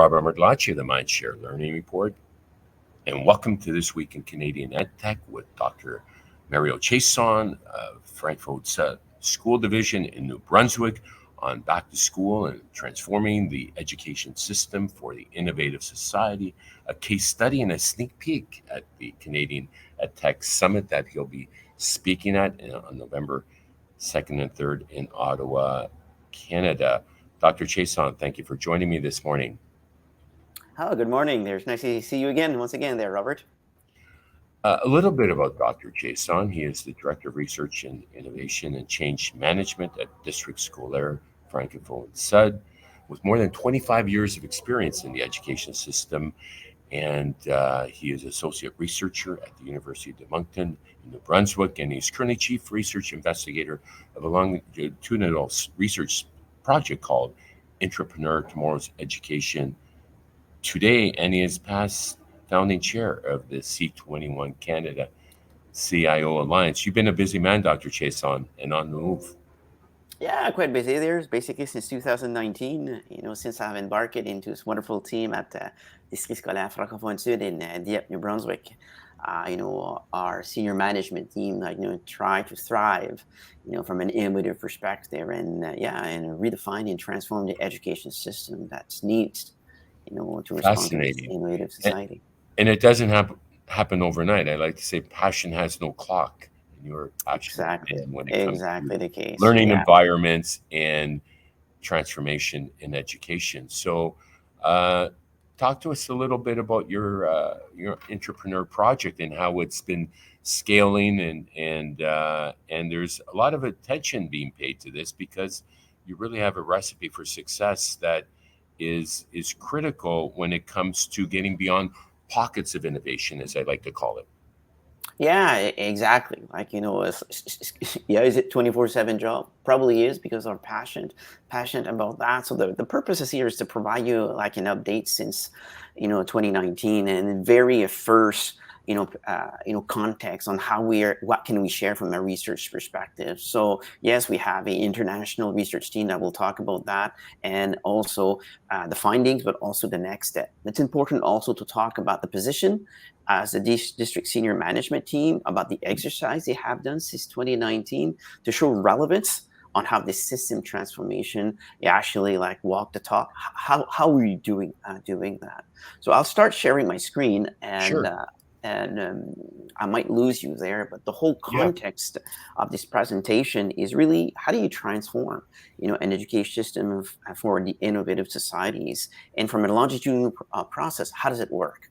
Robert Merglace of the MindShare Learning Report, and welcome to This Week in Canadian EdTech with Dr. Mario Chiasson of Frankfurt's School Division in New Brunswick on back to school and transforming the education system for the innovative society, a case study and a sneak peek at the Canadian EdTech Summit that he'll be speaking at on November 2nd and 3rd in Ottawa, Canada. Dr. Chiasson, thank you for joining me this morning. Oh, good morning. There's nice to see you again, once again there, Robert. A little bit about Dr. Chiasson. He is the Director of Research and Innovation and Change Management at District Scolaire Francophone Sud, with more than 25 years of experience in the education system. And he is Associate Researcher at the University of Moncton in New Brunswick, and he's currently Chief Research Investigator of a longitudinal research project called Entrepreneur Tomorrow's Education Today, and he is past founding chair of the C21 Canada CIO Alliance. You've been a busy man, Dr. Chiasson, and on the move. Yeah, quite busy there. Basically, since 2019, since I've embarked into this wonderful team at District Scolaire Francophone Sud in Dieppe, New Brunswick. Our senior management team, try to thrive, from an innovative perspective, and redefine and transform the education system that's needs, to respond to this innovative society. And it doesn't happen overnight. I like to say passion has no clock. And you're exactly the case. Learning environments and transformation in education. So, talk to us a little bit about your entrepreneur project and how it's been scaling, and there's a lot of attention being paid to this because you really have a recipe for success that is critical when it comes to getting beyond pockets of innovation, as I like to call it. Yeah, exactly. Is it 24/7 job? Probably is, because I'm passionate about that. So the purpose is here is to provide you like an update since 2019 and very first context on what can we share from a research perspective. So yes, we have an international research team that will talk about that, and also the findings, but also the next step. It's important also to talk about the position as a district senior management team, about the exercise they have done since 2019 to show relevance on how this system transformation actually walk the talk. How are we doing that? So I'll start sharing my screen, and sure. I might lose you there, but the whole context of this presentation is really how do you transform, an education system for the innovative societies, and from a longitudinal process, how does it work?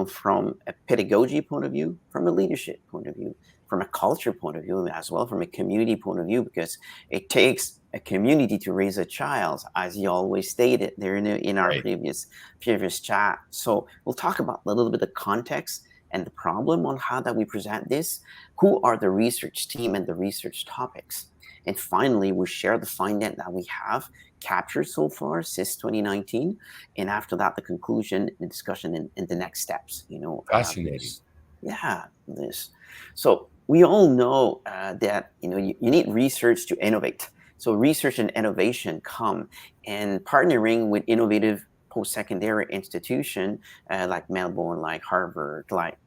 From a pedagogy point of view, from a leadership point of view, from a culture point of view, as well from a community point of view, because it takes a community to raise a child, as you always stated there in our previous chat. So we'll talk about a little bit of context and the problem on how that we present this, who are the research team and the research topics. And finally, we'll share the finding that we have captured so far since 2019. And after that, the conclusion and discussion and the next steps. Fascinating. So we all know that, you need research to innovate. So research and innovation come, and partnering with innovative post-secondary institution like Melbourne, like Harvard, like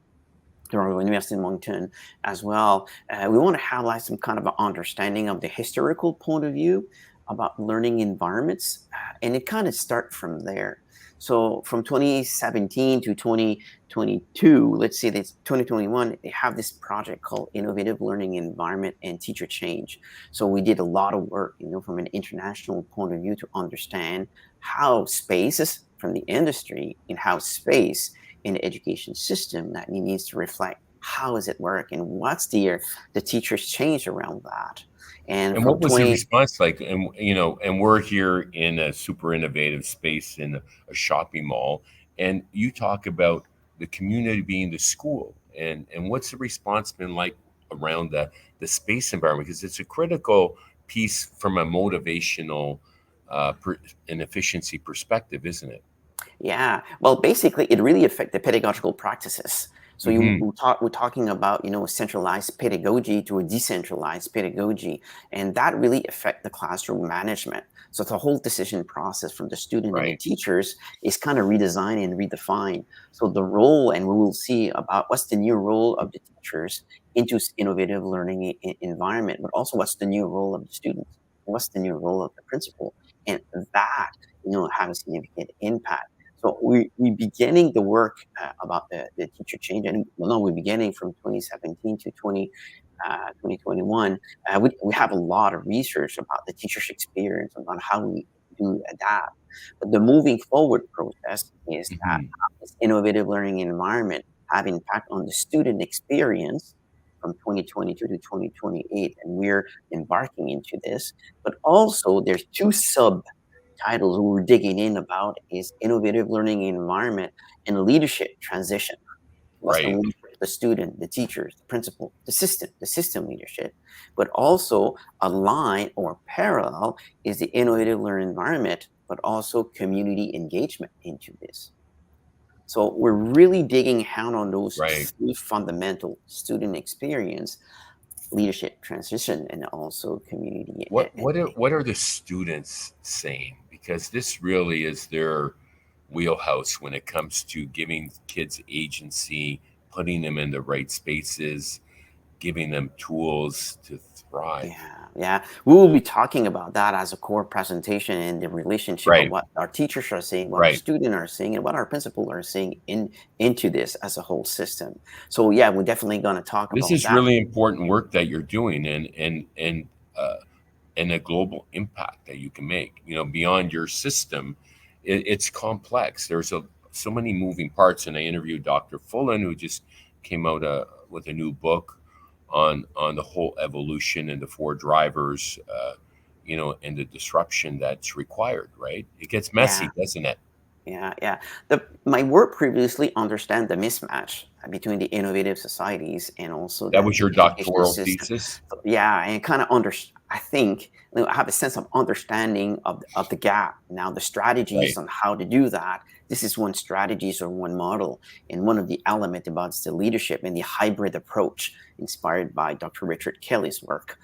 the Royal University of Moncton as well. We want to have some kind of an understanding of the historical point of view about learning environments, and it kind of starts from there. So from 2017 to 2022, let's say this 2021, they have this project called Innovative Learning Environment and Teacher Change. So we did a lot of work, from an international point of view to understand how spaces from the industry and how space in the education system that needs to reflect how does it work and what's the teacher's change around that. And what was the response like? And we're here in a super innovative space in a shopping mall, and you talk about the community being the school, and what's the response been like around the space environment? Because it's a critical piece from a motivational and efficiency perspective, isn't it? Yeah, well, basically, it really affects the pedagogical practices. So Hmm. we're talking about, a centralized pedagogy to a decentralized pedagogy, and that really affect the classroom management. So the whole decision process from the student and the Right. teachers is kind of redesigned and redefined. So the role, and we will see about what's the new role of the teachers into innovative learning environment, but also what's the new role of the students, what's the new role of the principal, and that, have a significant impact. So we beginning the work about the teacher change, and well, no, we're beginning from 2017 to 2021. We have a lot of research about the teacher's experience, about how we do adapt. But the moving forward process is that Hmm. this innovative learning environment have impact on the student experience from 2022 to 2028, and we're embarking into this. But also, there's two subtitles we're digging in about is innovative learning environment and leadership transition. What's the Right. leadership? The student, the teachers, the principal, the system leadership. But also a line or parallel is the innovative learning environment, but also community engagement into this. So we're really digging down on those Right. three fundamental student experience, leadership transition, and also community. What are the students saying? Because this really is their wheelhouse when it comes to giving kids agency, putting them in the right spaces, giving them tools to thrive. Yeah, yeah. We will be talking about that as a core presentation and the relationship of Right. what our teachers are saying, what our Right. students are saying, and what our principal are saying into this as a whole system. So yeah, we're definitely going to talk This about is that. really important work that you're doing, uh, and a global impact that you can make. Beyond your system, it's complex. So many moving parts. And I interviewed Dr. Fullen, who just came out with a new book on the whole evolution and the four drivers, and the disruption that's required. Right? It gets Yeah, messy, doesn't it? yeah, yeah. My work previously understand the mismatch between the innovative societies and also That the was your educational doctoral system. thesis, So, yeah, and kind of I think, I have a sense of understanding of the gap. Now, the strategies right? on how to do that. This is one strategies or one model, and one of the element about the leadership and the hybrid approach inspired by Dr. Richard Kelly's work.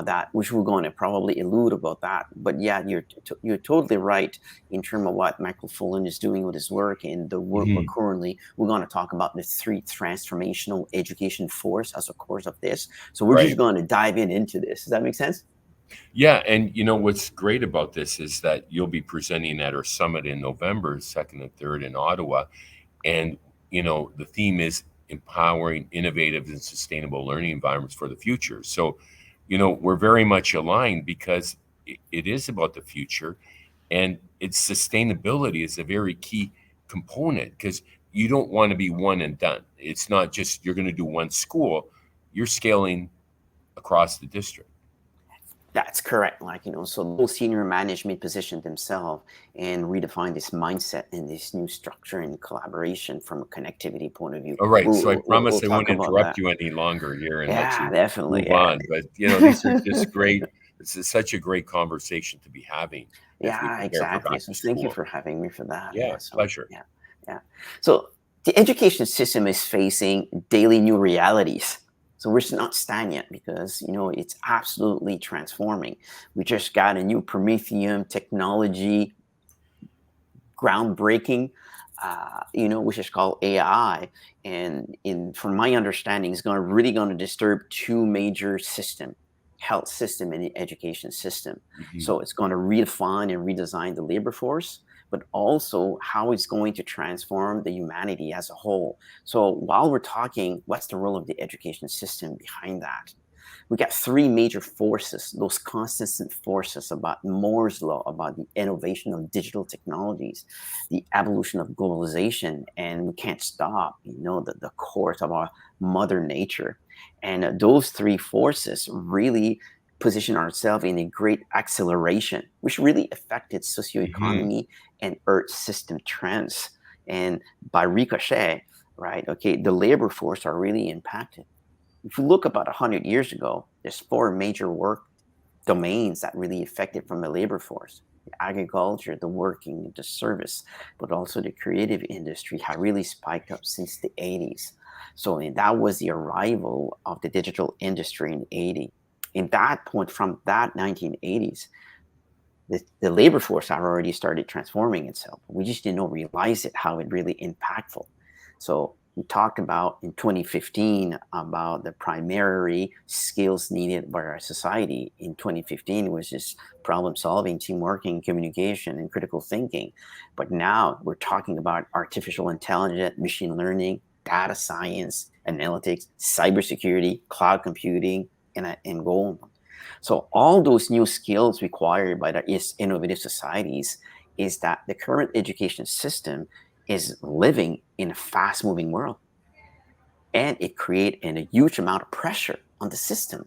That which we're going to probably allude about that. But yeah, you're totally right in terms of what Michael Fullen is doing with his work and the work Mhm. we're going to talk about the three transformational education force as a course of this. So we're just Right. going to dive into this. Does that make sense? Yeah, and what's great about this is that you'll be presenting at our summit in November 2nd and 3rd in Ottawa, and the theme is empowering innovative and sustainable learning environments for the future. So, we're very much aligned because it is about the future, and its sustainability is a very key component because you don't want to be one and done. It's not just you're going to do one school; you're scaling across the district. That's correct. So those senior management position themselves and redefine this mindset and this new structure and collaboration from a connectivity point of view. All right, We'll, so I we'll promise I talk won't about interrupt that. you any longer here and let Yeah, you definitely. move Yeah. on. But these are just great. This is such a great conversation to be having as we Yeah, prepare for exactly. back So to thank you school. for having me for that. Yeah, Yeah. So pleasure. yeah, yeah. So the education system is facing daily new realities. So we're not stagnant because it's absolutely transforming. We just got a new Prometheum technology, groundbreaking, which is called AI, and from my understanding, is going to disturb two major system, health system and the education system. Hmm. So it's going to redefine and redesign the labor force, but also how it's going to transform the humanity as a whole. So while we're talking, what's the role of the education system behind that? We got three major forces, those constant forces about Moore's law, about the innovation of digital technologies, the evolution of globalization, and we can't stop, the course of our mother nature. And those three forces really position ourselves in a great acceleration, which really affected Hmm. socioeconomy and earth system trends. And by ricochet, right, okay, the labor force are really impacted. If you look about 100 years ago, there's four major work domains that really affected from the labor force. The agriculture, the working, the service, but also the creative industry have really spiked up since the 80s. So that was the arrival of the digital industry in the 80s. In that point, from that 1980s, the labor force had already started transforming itself. We just didn't realize it, how it really impactful. So we talked about in 2015 about the primary skills needed by our society. In 2015 was just problem solving, teamwork, communication, and critical thinking. But now we're talking about artificial intelligence, machine learning, data science, analytics, cybersecurity, cloud computing, and goal. So all those new skills required by the innovative societies is that the current education system is living in a fast-moving world, and it creates a huge amount of pressure on the system.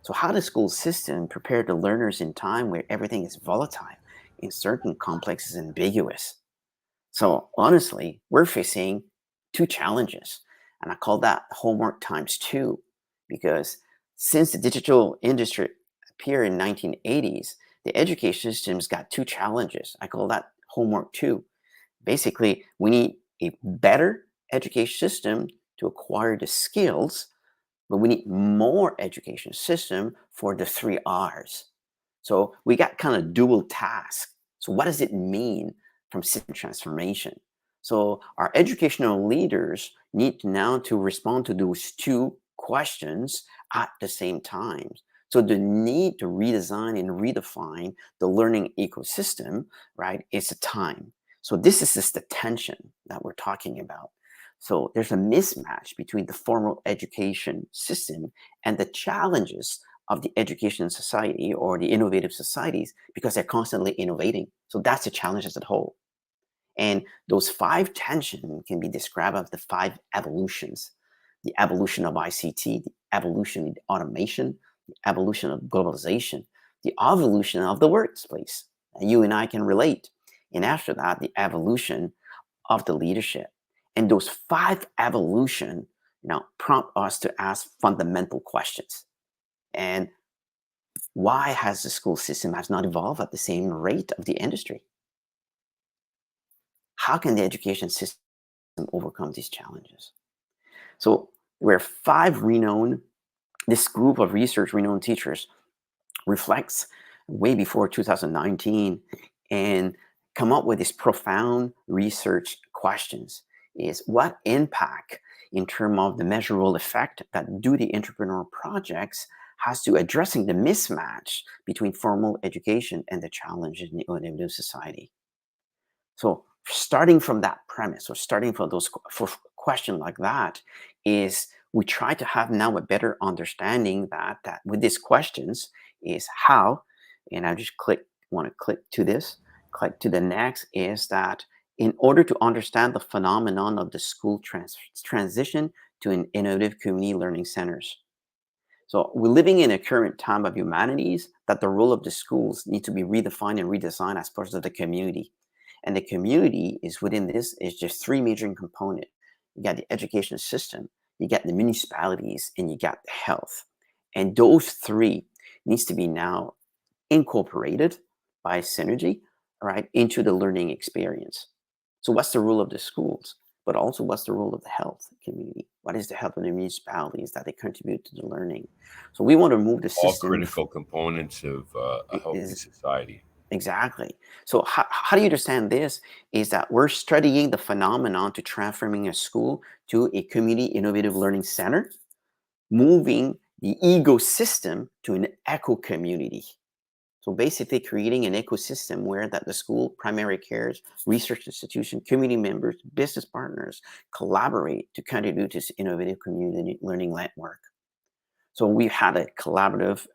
So how does school system prepare the learners in time where everything is volatile, uncertain, complex, and ambiguous? So honestly, we're facing two challenges, and I call that homework times two, because since the digital industry appeared in 1980s, the education system's got two challenges. I call that homework two. Basically, we need a better education system to acquire the skills, but we need more education system for the 3 R's. So we got kind of dual task. So what does it mean from system transformation? So our educational leaders need now to respond to those two questions at the same time. So the need to redesign and redefine the learning ecosystem, right, is a time. So this is just the tension that we're talking about. So there's a mismatch between the formal education system and the challenges of the education society or the innovative societies, because they're constantly innovating. So that's the challenge as a whole. And those five tensions can be described as the five evolutions: the evolution of ICT, the evolution of automation, the evolution of globalization, the evolution of the workplace. And you and I can relate. And after that, the evolution of the leadership. And those five evolution prompt us to ask fundamental questions. And why has the school system has not evolved at the same rate of the industry? How can the education system overcome these challenges? So where this group of research renowned teachers reflects way before 2019 and come up with these profound research questions is: what impact in terms of the measurable effect that do the entrepreneurial projects has to addressing the mismatch between formal education and the challenges in the innovative society? So starting from that premise, or starting from those for question like that, is we try to have now a better understanding that with these questions is how, and I just want to click to this, click to the next, is that in order to understand the phenomenon of the school transition to an innovative community learning centers. So we're living in a current time of humanities that the role of the schools need to be redefined and redesigned as part of the community. And the community is within this is just three major components. You got the education system, you got the municipalities, and you got the health. And those three needs to be now incorporated by synergy, right, into the learning experience. So what's the role of the schools? But also what's the role of the health community? What is the health of the municipalities that they contribute to the learning? So we want to move the All system. critical components of a healthy Is society. Exactly. So how do you understand this? Is that we're studying the phenomenon to transforming a school to a community innovative learning center, moving the ecosystem to an eco community. So basically creating an ecosystem where that the school, primary cares, research institution, community members, business partners collaborate to contribute to this innovative community learning network. So we had a collaborative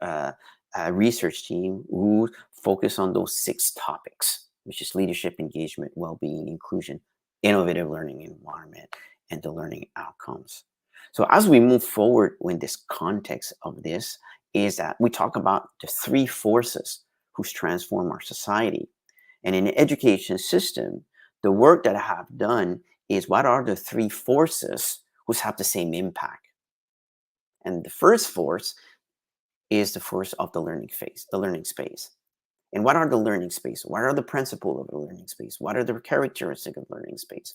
research team who focus on those 6 topics, which is leadership, engagement, well-being, inclusion, innovative learning environment, and the learning outcomes. So as we move forward in this context of this, is that we talk about the 3 forces who transform our society. And in the education system, the work that I have done is what are the 3 forces who have the same impact. And the first force is the force of the learning phase, the learning space. And what are the learning space? What are the principles of the learning space? What are the characteristics of learning space?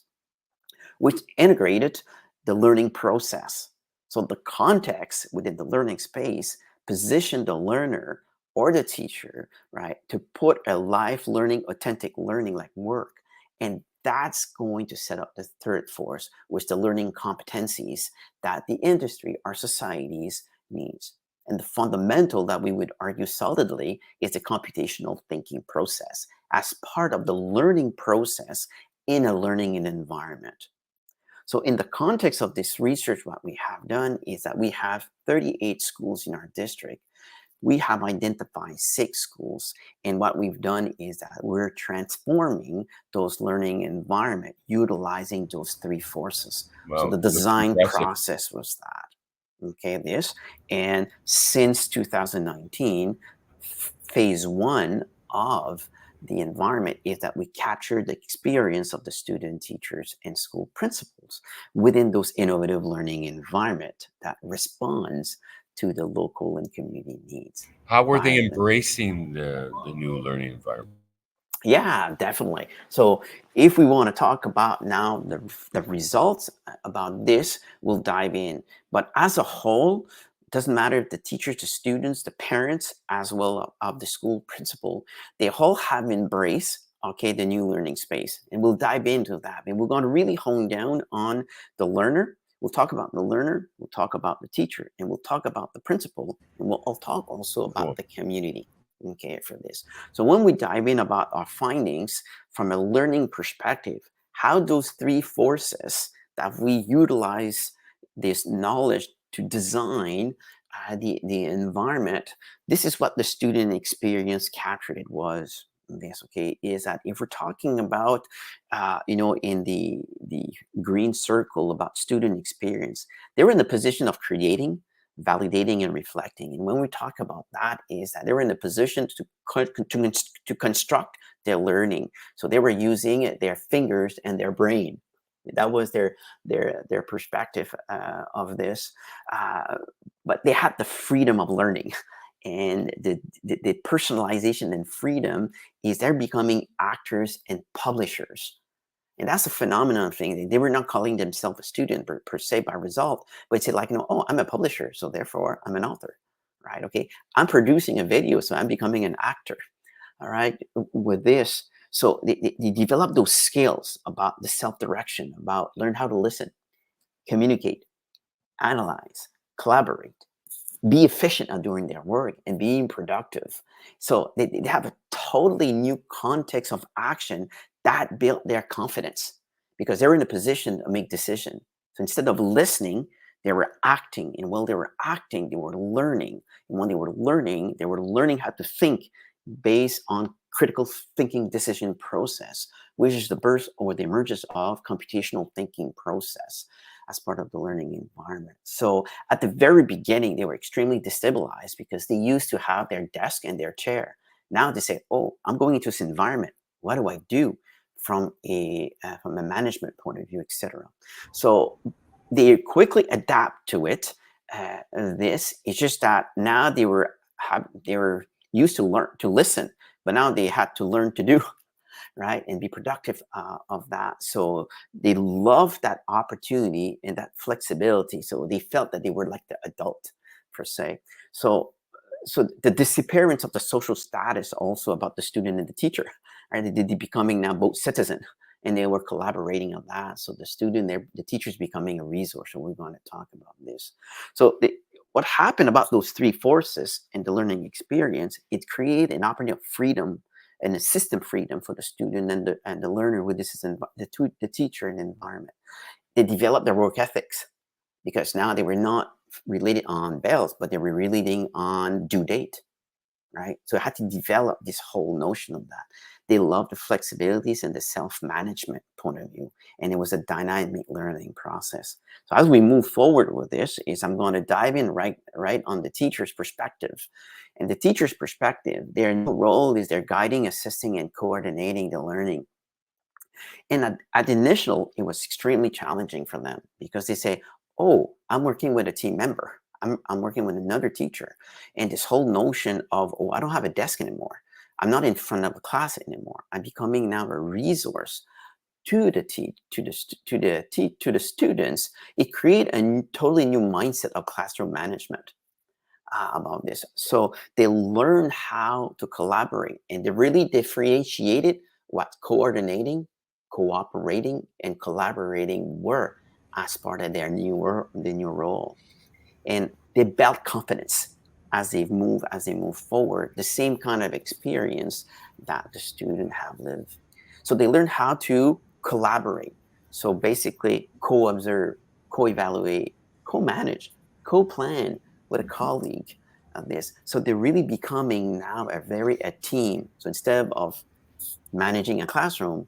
Which integrated the learning process. So the context within the learning space position the learner or the teacher, right, to put a live learning, authentic learning like work. And that's going to set up the third force, which the learning competencies that the industry, our societies needs. And the fundamental that we would argue solidly is the computational thinking process as part of the learning process in a learning environment. So in the context of this research, what we have done is that we have 38 schools in our district. We have identified 6 schools, and what we've done is that we're transforming those learning environment utilizing those 3 forces. So Wow, the looks design impressive. process was that. Okay, this. And since 2019, phase 1 of the environment is that we capture the experience of the student, teachers, and school principals within those innovative learning environment that responds to the local and community needs. How were they By embracing the new learning environment? Yeah, definitely. So if we want to talk about now the results about this, we'll dive in. But as a whole, doesn't matter if the teachers, the students, the parents, as well of the school principal, they all have embraced, okay, the new learning space. And we'll dive into that. And we're going to really hone down on the learner. We'll talk about the learner, we'll talk about the teacher, and we'll talk about the principal, and we'll all talk also about Cool. the community, okay, for this. So when we dive in about our findings from a learning perspective, how those 3 forces that we utilize this knowledge to design the environment, this is what the student experience captured it was. This, okay, is that if we're talking about, in the green circle about student experience, they were in the position of creating, validating, and reflecting. And when we talk about that, is that they were in a position to construct their learning. So they were using their fingers and their brain. That was their perspective of this. But they had the freedom of learning. And the personalization and freedom is they're becoming actors and publishers. And that's a phenomenon thing. They were not calling themselves a student per se by result, but it's like, oh, I'm a publisher, so therefore I'm an author, right? Okay, I'm producing a video, so I'm becoming an actor, all right, with this. So they develop those skills about the self-direction, about learn how to listen, communicate, analyze, collaborate, be efficient at doing their work and being productive. So they have a totally new context of action that built their confidence because they're in a position to make decisions. So instead of listening, they were acting. And while they were acting, they were learning. And when they were learning how to think based on critical thinking decision process, which is the birth or the emergence of computational thinking process as part of the learning environment. So at the very beginning, they were extremely destabilized because they used to have their desk and their chair. Now they say, "Oh, I'm going into this environment. What do I do from a management point of view, etc." So they quickly adapt to it. This is just that now they were used to learn to listen, but now they had to learn to do, right, and be productive of that. So they loved that opportunity and that flexibility. So they felt that they were like the adult per se. So the disappearance of the social status also about the student and the teacher, right? They becoming now both citizen and they were collaborating on that. So the student, the teacher's becoming a resource, and we're going to talk about this. So what happened about those 3 forces in the learning experience, it created an opportunity of freedom and a system freedom for the student and the learner with this is the teacher and the environment. They developed their work ethics because now they were not related on bells, but they were relating on due date, right? So I had to develop this whole notion of that. They loved the flexibilities and the self-management point of view, and it was a dynamic learning process. So as we move forward with this, is I'm going to dive in right on the teacher's perspective. And the teacher's perspective, their role is they're guiding, assisting, and coordinating the learning. And at the initial, it was extremely challenging for them because they say, "Oh, I'm working with a team member. I'm working with another teacher." And this whole notion of, "Oh, I don't have a desk anymore. I'm not in front of a class anymore. I'm becoming now a resource to the students, it create a totally new mindset of classroom management about this. So they learn how to collaborate, and they really differentiated what coordinating, cooperating, and collaborating were as part of the new role. And they build confidence as they move forward, the same kind of experience that the student have lived. So they learn how to collaborate. So basically co-observe, co-evaluate, co-manage, co-plan with a colleague on this. So they're really becoming now a team. So instead of managing a classroom,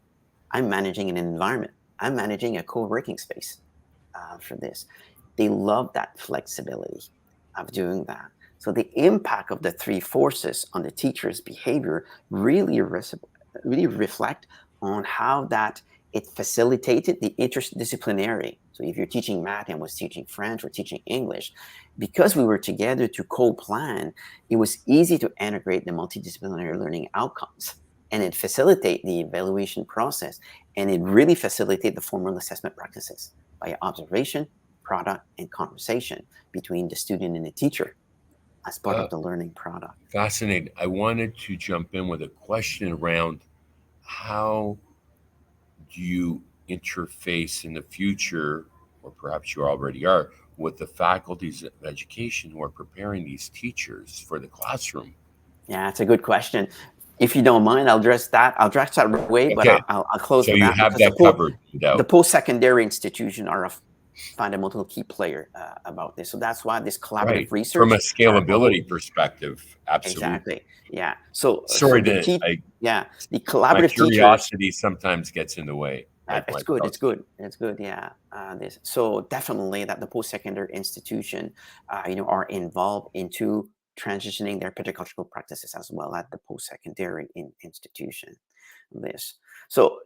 I'm managing an environment. I'm managing a co-working space for this. They love that flexibility of doing that. So the impact of the three forces on the teacher's behavior really reflect on how that it facilitated the interdisciplinary. So if you're teaching math and was teaching French or teaching English, because we were together to co-plan, it was easy to integrate the multidisciplinary learning outcomes, and it facilitate the evaluation process, and it really facilitate the formal assessment practices by observation, product, and conversation between the student and the teacher as part Uh, of the learning product. Fascinating. I wanted to jump in with a question around how do you interface in the future, or perhaps you already are, with the faculties of education who are preparing these teachers for the classroom? Yeah, it's a good question. If you don't mind, I'll address that. I'll address that right away, but Okay, I'll close so with you that have because that covered, no the doubt. post-secondary institution are a fundamental key player about this. So that's why this collaborative Right. From a research are all scalability perspective, absolutely. exactly. Yeah. So Sorry to, yeah, the my collaborative teachers. curiosity sometimes gets in the way. My It's good. It's browsing. good. It's good. Yeah. This so definitely that the post-secondary institution, are involved into transitioning their pedagogical practices as well at the post-secondary institution. This so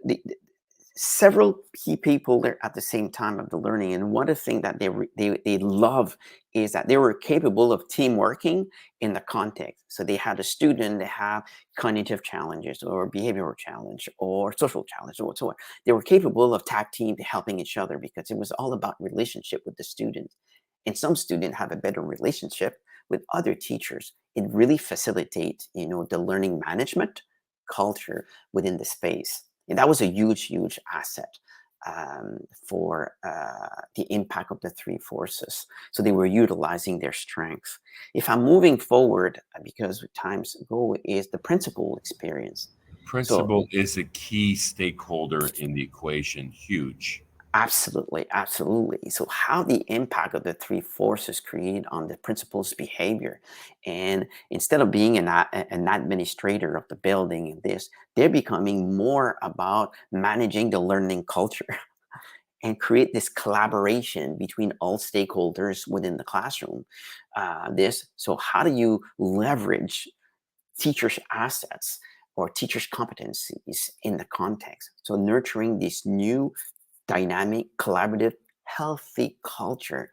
several key people there at the same time of the learning, and one of the things that they love is that they were capable of team working in the context. So they had a student that have cognitive challenges or behavioral challenge or social challenge or whatsoever. They were capable of tag team helping each other because it was all about relationship with the student. And some students have a better relationship with other teachers. It really facilitates the learning management culture within the space. And that was a huge asset for the impact of the three forces. So they were utilizing their strengths. If I'm moving forward, because times go, is the principal experience. So Principal is a key stakeholder in the equation, huge. absolutely, absolutely. So how the impact of the three forces create on the principal's behavior. And instead of being an administrator of the building and this, they're becoming more about managing the learning culture and create this collaboration between all stakeholders within the classroom. So how do you leverage teachers' assets or teachers' competencies in the context? So nurturing this new dynamic, collaborative, healthy culture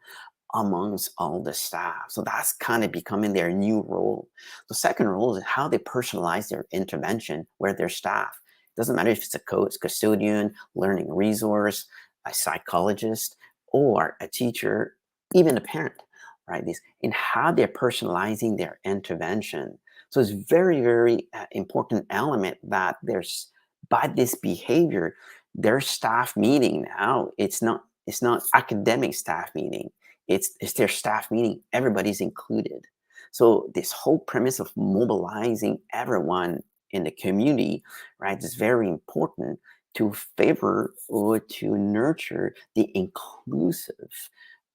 amongst all the staff. So that's kind of becoming their new role. The second role is how they personalize their intervention with their staff. Doesn't matter if it's a coach, custodian, learning resource, a psychologist, or a teacher, even a parent, right? This in how they're personalizing their intervention. So it's very important element that there's by this behavior, their staff meeting now, it's not academic staff meeting, it's their staff meeting, everybody's included. So this whole premise of mobilizing everyone in the community, right, is very important to favor or to nurture the inclusive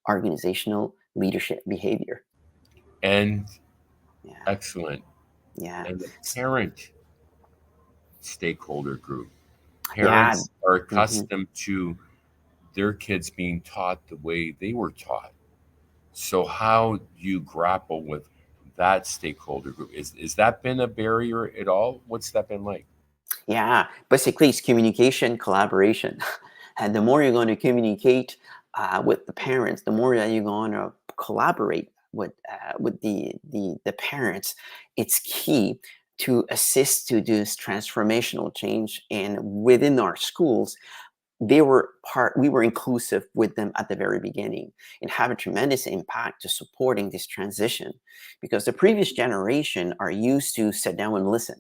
organizational leadership behavior. And Yeah, excellent. yeah, And the parent stakeholder group. yeah. Parents are Mhm. accustomed to their kids being taught the way they were taught. So how do you grapple with that stakeholder group? Is that been a barrier at all? What's that been like? Yeah, basically it's communication, collaboration. And the more you're going to communicate with the parents, the more that you're going to collaborate with the parents. It's key to assist to this transformational change. And within our schools, we were inclusive with them at the very beginning and have a tremendous impact to supporting this transition, because the previous generation are used to sit down and listen,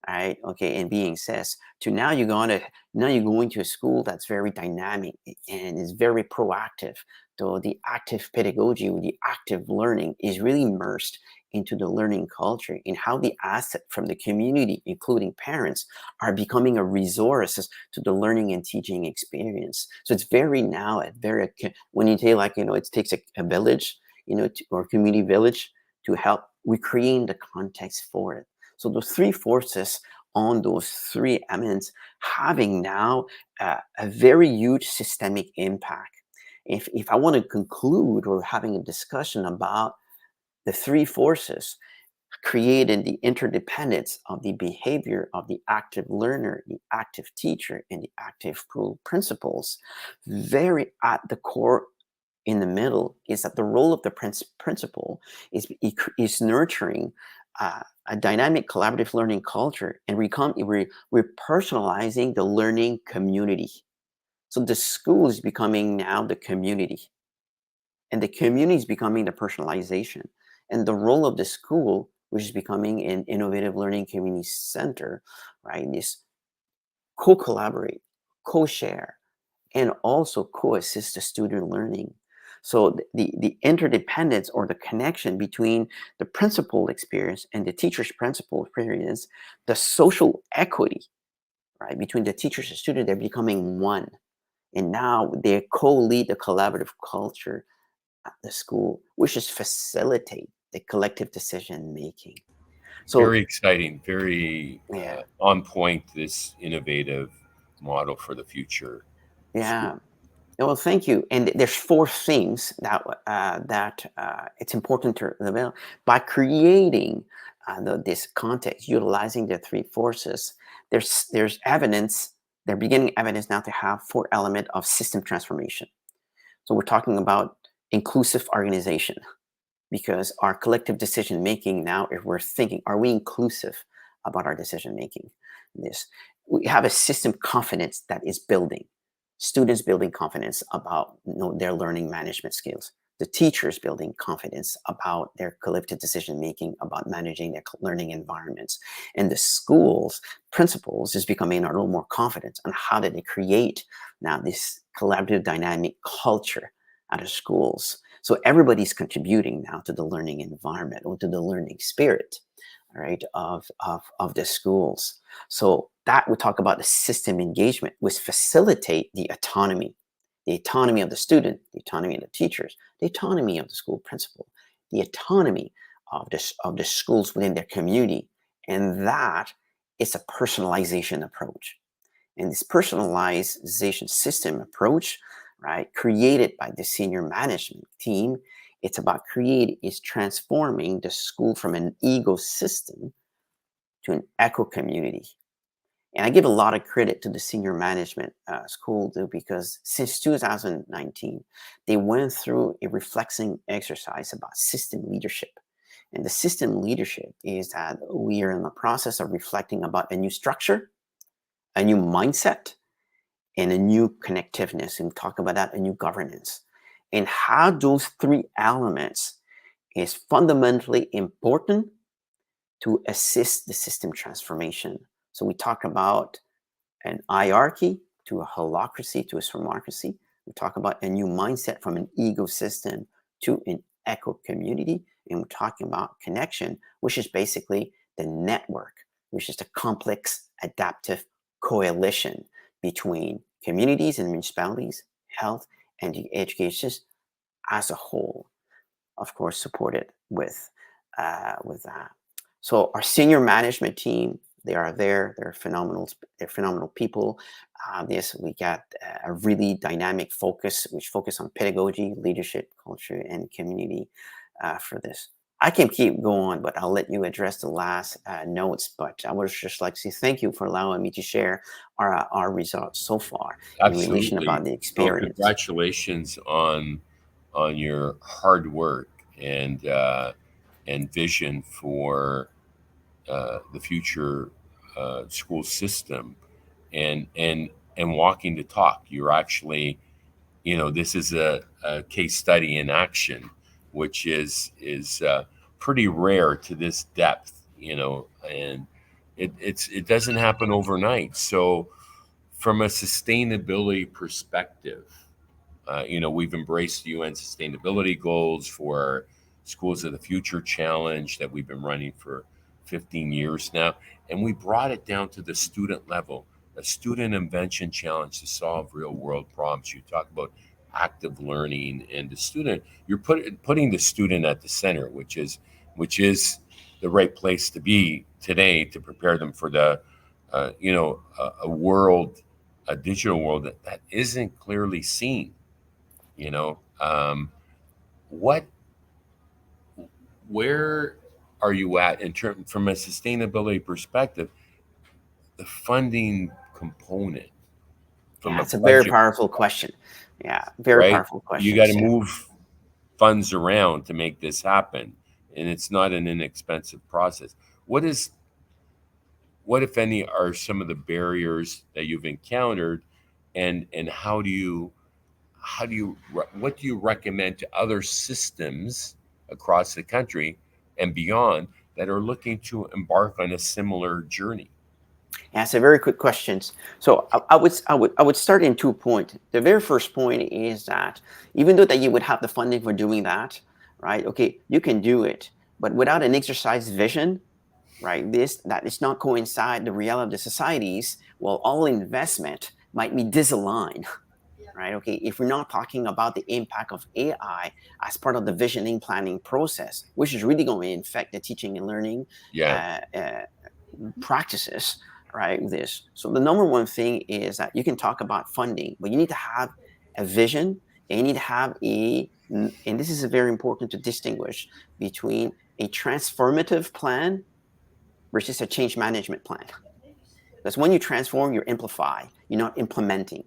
right? Okay, and being says to now you're going to a school that's very dynamic and is very proactive. So the active pedagogy with the active learning is really immersed into the learning culture, and how the asset from the community, including parents, are becoming a resource to the learning and teaching experience. So it's very now a very when you say, like, it takes a village, or community village to help recreate the context for it. So those three forces on those three elements having now a very huge systemic impact. If I want to conclude or having a discussion about the three forces creating the interdependence of the behavior of the active learner, the active teacher, and the active school principals, very at the core in the middle is that the role of the principal is nurturing a dynamic collaborative learning culture, and we're personalizing the learning community. So the school is becoming now the community, and the community is becoming the personalization, and the role of the school, which is becoming an innovative learning community center, right, is co-collaborate, co-share, and also co-assist the student learning. So the interdependence or the connection between the principal experience and the teacher's principal experience, the social equity, right, between the teachers and student, they're becoming one. And now they co-lead the collaborative culture at the school, which is facilitate the collective decision making. So Very exciting, very yeah, on point. This innovative model for the future school. yeah. Well, thank you. And there's four things that it's important to develop by creating this context, utilizing the three forces. There's evidence. They're beginning evidence now to have four element of system transformation. So we're talking about inclusive organization, because our collective decision making now, if we're thinking, are we inclusive about our decision making? This we have a system confidence that is building. Students building confidence about their learning management skills. The teachers building confidence about their collective decision making about managing their learning environments, and the schools principals is becoming a little more confident on how do they create now this collaborative dynamic culture out of schools. So everybody's contributing now to the learning environment or to the learning spirit, right, of the schools. So that we talk about the system engagement, which facilitate the autonomy of the student, the autonomy of the teachers, the autonomy of the school principal, the autonomy of the schools within their community, and that is a personalization approach. And this personalization system approach, right, created by the senior management team, it's about is transforming the school from an ecosystem to an eco community. And I give a lot of credit to the senior management school too, because since 2019, they went through a reflexing exercise about system leadership. And the system leadership is that we are in the process of reflecting about a new structure, a new mindset, and a new connectiveness, and talk about that, a new governance, and how those three elements is fundamentally important to assist the system transformation. So we talk about an hierarchy to a holacracy to a swarmocracy. We talk about a new mindset from an ecosystem to an eco community, and we're talking about connection, which is basically the network, which is the complex adaptive coalition between communities and municipalities, health, and the education as a whole, of course, supported with that. So our senior management team, they are there. They're phenomenal. They're phenomenal people. Yes, we got a really dynamic focus, which focus on pedagogy, leadership, culture, and community for this. I can keep going, but I'll let you address the last notes. But I would just like to say thank you for allowing me to share our results so far in relation Absolutely. about the Well, experience. congratulations on your hard work and vision for the future school system, and and walking the talk. You're actually, this is a case study in action, which is pretty rare to this depth, and it doesn't happen overnight. So from a sustainability perspective, we've embraced UN sustainability goals for Schools of the Future challenge that we've been running for 15 years now. And we brought it down to the student level, a student invention challenge to solve real world problems. You talk about active learning and the student, you're putting the student at the center, which is the right place to be today to prepare them for a world, a digital world that isn't clearly seen. you know what where are you at in term from a sustainability perspective, the funding component from Yeah, a it's a very budget, powerful question. Yeah, very right? powerful You got to questions. Yeah. move funds around to make this happen, and it's not an inexpensive process. What, if any, are some of the barriers that you've encountered, and what do you recommend to other systems across the country and beyond that are looking to embark on a similar journey? Yeah, it's a very quick questions. So I would start in 2 points. The very first point is that even though that you would have the funding for doing that, right? Okay, you can do it, but without an exercise vision, right? This that is not coincide the reality of the societies. Well, all investment might be disaligned, right? Okay, if we're not talking about the impact of AI as part of the visioning planning process, which is really going to infect the teaching and learning Yeah. uh, uh, practices, right? This. So the number one thing is that you can talk about funding, but you need to have a vision, and you need to have and this is very important to distinguish between a transformative plan versus a change management plan. Because when you transform, you amplify, you're not implementing.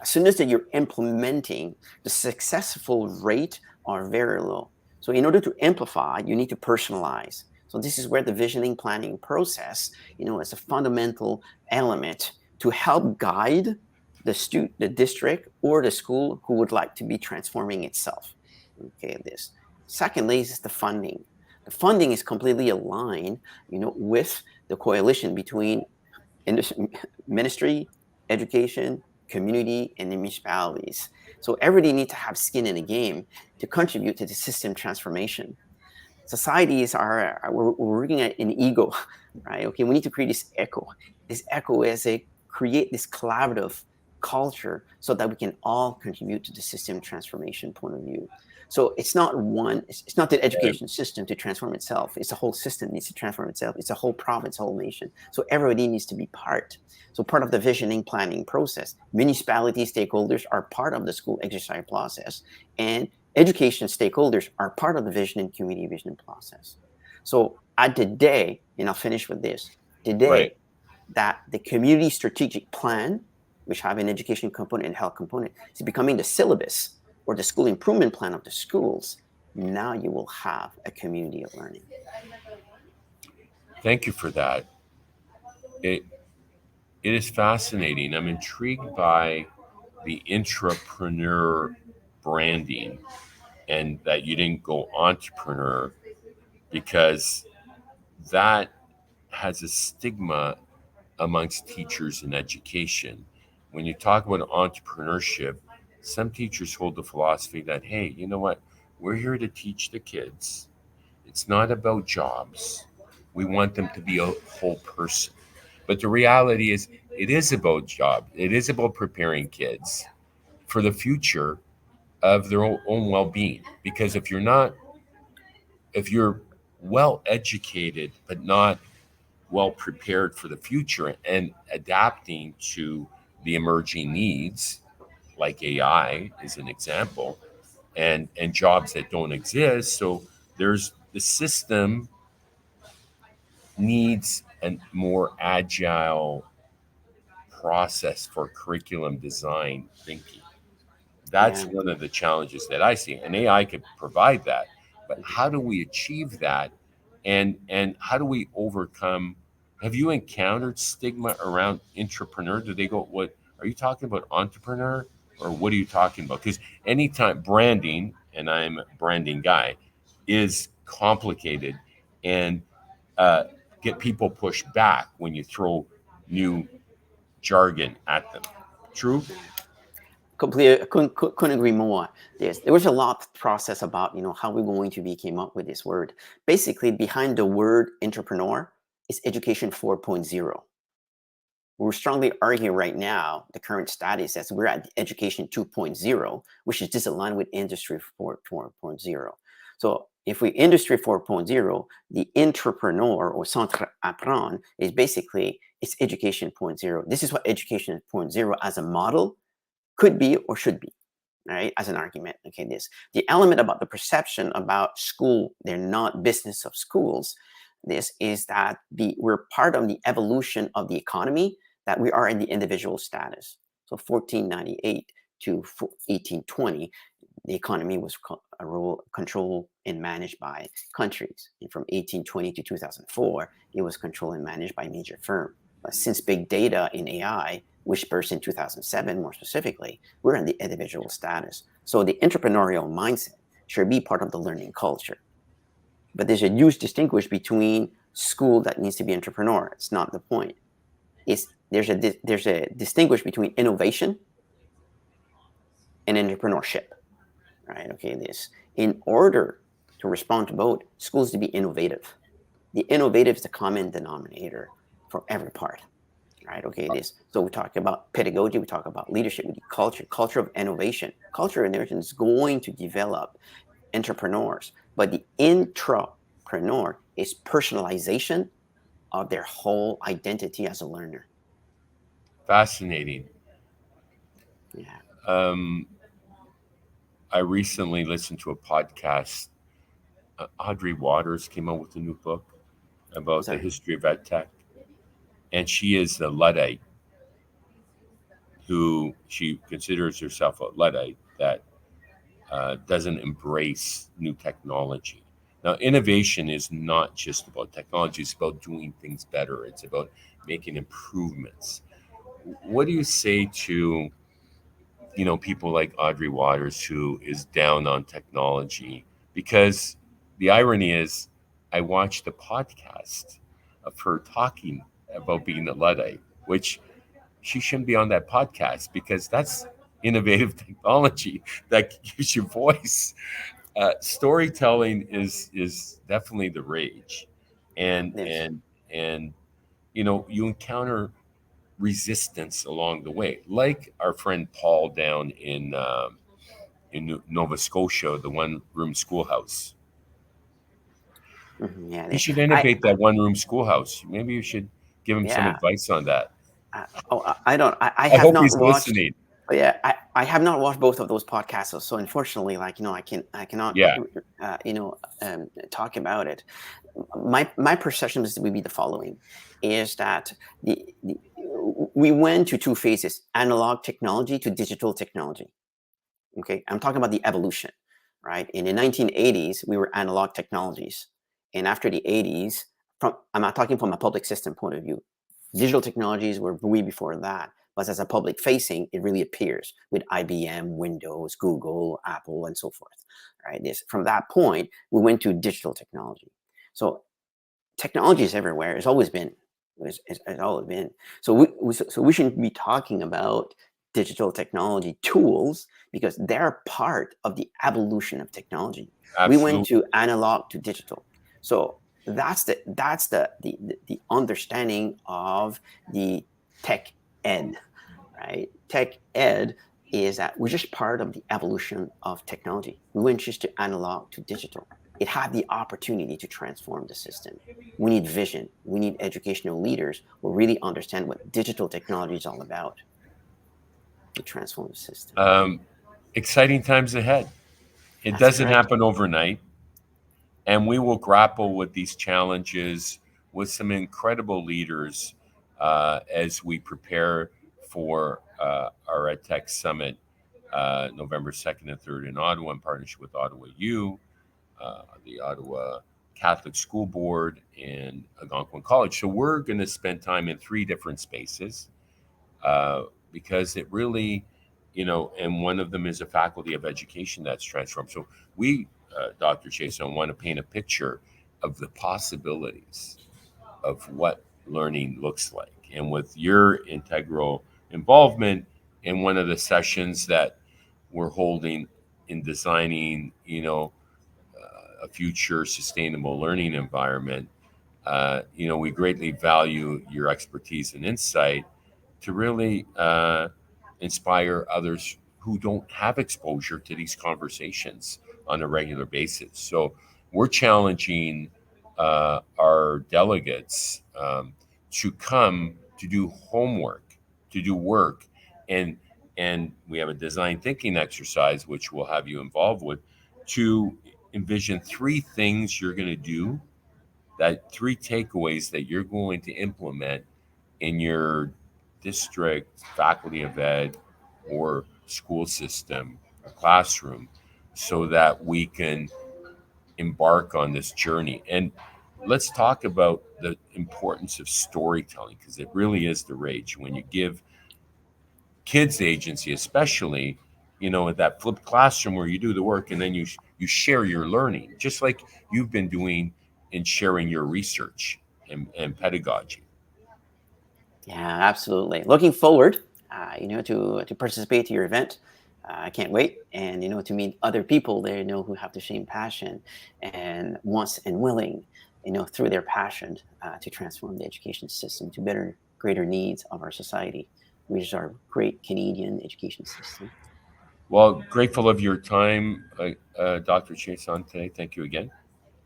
As soon as that you're implementing, the successful rate are very low. So in order to amplify, you need to personalize. So this is where the visioning planning process, is a fundamental element to help guide the district or the school who would like to be transforming itself. Okay, this. Secondly is the funding. The funding is completely aligned, with the coalition between ministry, education, community, and the municipalities. So everybody needs to have skin in the game to contribute to the system transformation. Societies we're looking at an ego, right? Okay, we need to create this echo. This echo is a create this collaborative culture so that we can all contribute to the system transformation point of view. So it's not one, it's not the education system to transform itself. It's the whole system needs to transform itself. It's a whole province, whole nation. So everybody needs to be part. So part of the visioning planning process, municipality stakeholders are part of the school exercise process, and education stakeholders are part of the vision and community vision process. So at the day, and I'll finish with this, the Right. day that the community strategic plan, which have an education component and health component, is becoming the syllabus or the school improvement plan of the schools, now you will have a community of learning. Thank you for that. It it is fascinating. I'm intrigued by the intrapreneur branding, and that you didn't go entrepreneur, because that has a stigma amongst teachers in education. When you talk about entrepreneurship, some teachers hold the philosophy that, hey, you know what? We're here to teach the kids. It's not about jobs. We want them to be a whole person. But the reality is, it is about jobs. It is about preparing kids for the future of their own well-being. Because if you're well educated but not well prepared for the future and adapting to the emerging needs, like AI is an example, and jobs that don't exist. So there's the system needs a more agile process for curriculum design thinking. That's Yeah. one of the challenges that I see, and AI could provide that. But Mhm. how do we achieve that, and how do we overcome? Have you encountered stigma around entrepreneur? Do they go, Are you talking about entrepreneur, or what are you talking about? Because anytime branding, and I'm a branding guy, is complicated, and uh, get people pushed back when you throw new jargon at them. True? Yeah. Completely couldn't agree more. Yes, there was a lot of process about how we're going to be came up with this word. Basically, behind the word entrepreneur is education 4.0. We're strongly arguing right now the current status as we're at education 2.0, which is disaligned with industry 4.0. So if we industry 4.0, the entrepreneur or centre apprendre is basically it's education 0.0. This is what education 0.0 as a model could be or should be, right? As an argument. Okay, this the element about the perception about school, they're not business of schools. This is that we're part of the evolution of the economy, that we are in the individual status. So 1498 to 1820, the economy was controlled and managed by countries. And from 1820 to 2004, it was controlled and managed by major firms. But since big data in AI, which burst in 2007 more specifically, we're in the individual status. So the entrepreneurial mindset should be part of the learning culture. But there's a huge distinguish between school that needs to be entrepreneur. It's not the point. There's a distinguish between innovation and entrepreneurship, right? Okay, this in order to respond to both, schools to be innovative. The innovative is the common denominator for every part, right? Okay, this. So we talk about pedagogy, we talk about leadership, we culture of innovation. Culture of innovation is going to develop entrepreneurs, but the intrapreneur is personalization of their whole identity as a learner. Fascinating. Yeah. Um, I recently listened to a podcast. Audrey Waters came out with a new book I'm about the sorry. history of EdTech, and she is a Luddite who she considers herself a Luddite that doesn't embrace new technology. Now, innovation is not just about technology, it's about doing things better, it's about making improvements. What do you say to people like Audrey Waters who is down on technology? Because the irony is, I watched a podcast of her talking about being a Luddite, which she shouldn't be on that podcast because that's innovative technology that gives you voice. Storytelling is definitely the rage, and There's and and you encounter resistance along the way, like our friend Paul down in Nova Scotia, the one room schoolhouse. yeah. He should I innovate that one room schoolhouse. Maybe you should give him some yeah. advice on that. I don't. I I have hope not he's watched. listening. Yeah, I have not watched both of those podcasts. So unfortunately, I cannot Yeah. talk about it. My perception is would be the following: is that the we went to two phases: analog technology to digital technology. Okay, I'm talking about the evolution, right? In the 1980s, we were analog technologies, and after the 80s, I'm not talking from a public system point of view. Digital technologies were way before that, but as a public facing, it really appears with IBM, Windows, Google, Apple, and so forth. Right? This from that point, we went to digital technology. So technology is everywhere. It's always been. It's always been. So we shouldn't be talking about digital technology tools because they're part of the evolution of technology. We went Absolutely. to analog to digital. So that's the understanding of the tech ed, right? Tech ed is that we're just part of the evolution of technology. We went just to analog to digital. It had the opportunity to transform the system. We need vision. We need educational leaders who really understand what digital technology is all about to transform the system. Um, Exciting times ahead. It That's doesn't correct. happen overnight, and we will grapple with these challenges with some incredible leaders as we prepare for our EdTech Summit, November 2nd and 3rd in Ottawa, in partnership with Ottawa U, the Ottawa Catholic School Board, and Algonquin College. So we're going to spend time in three different spaces. Uh, because it really, and one of them is a faculty of education that's transformed. So we, Dr. Chiasson, want to paint a picture of the possibilities of what learning looks like. And with your integral involvement in one of the sessions that we're holding in designing, a future sustainable learning environment, we greatly value your expertise and insight to really inspire others who don't have exposure to these conversations on a regular basis. So we're challenging our delegates to come to do homework, to do work, and we have a design thinking exercise which we'll have you involved with to envision three things you're going to do, that three takeaways that you're going to implement in your district, faculty of ed, or school system, or classroom, so that we can embark on this journey. And let's talk about the importance of storytelling, because it really is the rage when you give kids agency, especially, at that flipped classroom where you do the work and then you share your learning, just like you've been doing in sharing your research and pedagogy. Yeah, absolutely. Looking forward, to participate to your event. I can't wait, and to meet other people there, who have the same passion and wants and willing, through their passion to transform the education system to better, greater needs of our society, which is our great Canadian education system. Well, grateful of your time, Dr. Chiasson, today. Thank you again.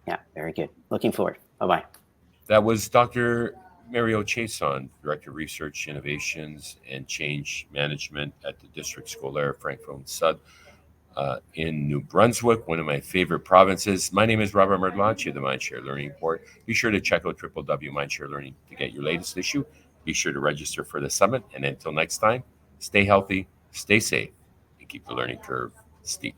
Yeah, very good. Looking forward. Bye bye. That was Dr. Mario Chiasson, Director of Research, Innovations, and Change Management at the District Scolaire Francophonie Sud in New Brunswick, one of my favorite provinces. My name is Robert Merdlanchi of the Mindshare Learning Report. Be sure to check out www.mindsharelearning to get your latest issue. Be sure to register for the summit. And until next time, stay healthy, stay safe, and keep the learning curve steep.